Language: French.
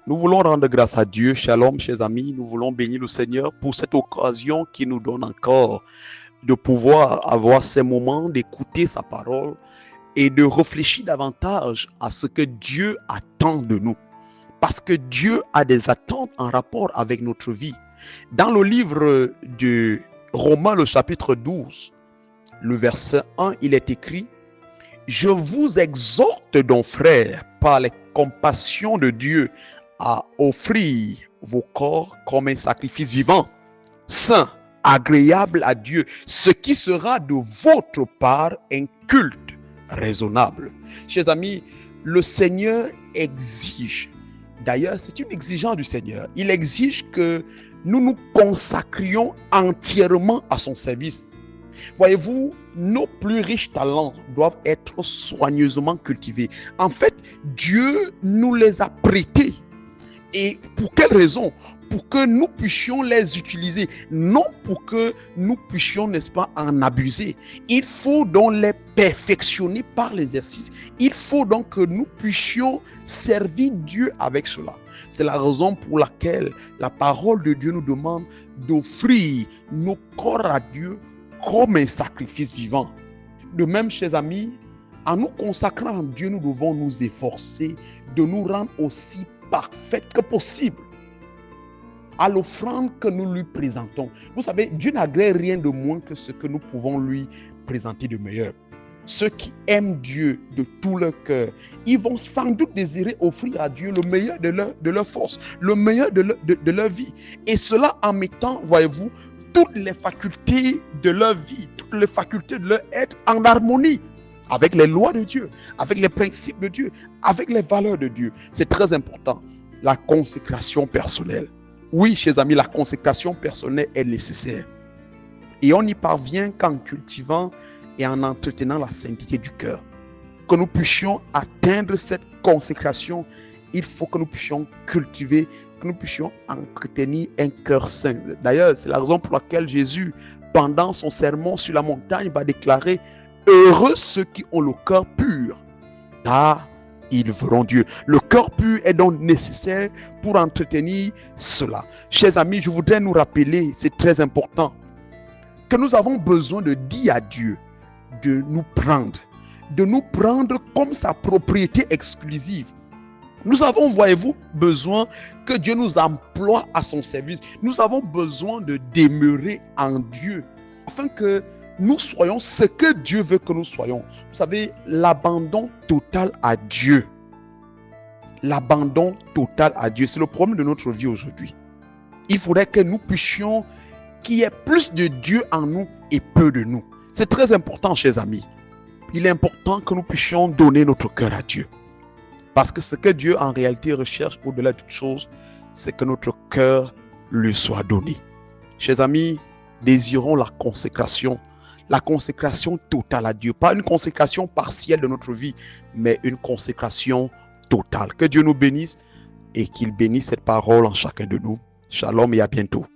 Nous voulons rendre grâce à Dieu. Shalom, chers amis. Nous voulons bénir le Seigneur pour cette occasion qui nous donne encore de pouvoir avoir ces moments d'écouter sa parole et de réfléchir davantage à ce que Dieu attend de nous. Parce que Dieu a des attentes en rapport avec notre vie. Dans le livre de Romains, le chapitre 12, le verset 1, il est écrit: Je vous exhorte donc, frères, par les compassions de Dieu, à offrir vos corps comme un sacrifice vivant, saint, agréable à Dieu, ce qui sera de votre part un culte raisonnable. Chers amis, le Seigneur exige, d'ailleurs c'est une exigence du Seigneur, il exige que nous nous consacrions entièrement à son service. Voyez-vous, nos plus riches talents doivent être soigneusement cultivés. En fait, Dieu nous les a prêtés. Et pour quelle raison? Pour que nous puissions les utiliser, non pour que nous puissions, n'est-ce pas, en abuser. Il faut donc les perfectionner par l'exercice. Il faut donc que nous puissions servir Dieu avec cela. C'est la raison pour laquelle la parole de Dieu nous demande d'offrir nos corps à Dieu comme un sacrifice vivant. De même, chers amis, en nous consacrant à Dieu, nous devons nous efforcer de nous rendre aussi parfaite que possible à l'offrande que nous lui présentons. Vous savez, Dieu n'agrée rien de moins que ce que nous pouvons lui présenter de meilleur. Ceux qui aiment Dieu de tout leur cœur, ils vont sans doute désirer offrir à Dieu le meilleur de leur force, le meilleur de leur vie. Et cela en mettant, voyez-vous, toutes les facultés de leur vie, toutes les facultés de leur être en harmonie avec les lois de Dieu, avec les principes de Dieu, avec les valeurs de Dieu. C'est très important. La consécration personnelle. Oui, chers amis, la consécration personnelle est nécessaire. Et on y parvient qu'en cultivant et en entretenant la sainteté du cœur. Que nous puissions atteindre cette consécration, il faut que nous puissions cultiver, que nous puissions entretenir un cœur saint. D'ailleurs, c'est la raison pour laquelle Jésus, pendant son sermon sur la montagne, va déclarer: Heureux ceux qui ont le cœur pur, car ils verront Dieu. Le cœur pur est donc nécessaire pour entretenir cela. Chers amis, je voudrais nous rappeler, c'est très important, que nous avons besoin de dire à Dieu de nous prendre comme sa propriété exclusive. Nous avons, voyez-vous, besoin que Dieu nous emploie à son service. Nous avons besoin de demeurer en Dieu, afin que nous soyons ce que Dieu veut que nous soyons. Vous savez, l'abandon total à Dieu. L'abandon total à Dieu, c'est le problème de notre vie aujourd'hui. Il faudrait que nous puissions, qu'il y ait plus de Dieu en nous et peu de nous. C'est très important, chers amis. Il est important que nous puissions donner notre cœur à Dieu. Parce que ce que Dieu en réalité recherche au-delà de toute chose, c'est que notre cœur lui soit donné. Chers amis, désirons la consécration totale à Dieu. Pas une consécration partielle de notre vie, mais une consécration totale. Que Dieu nous bénisse et qu'il bénisse cette parole en chacun de nous. Shalom et à bientôt.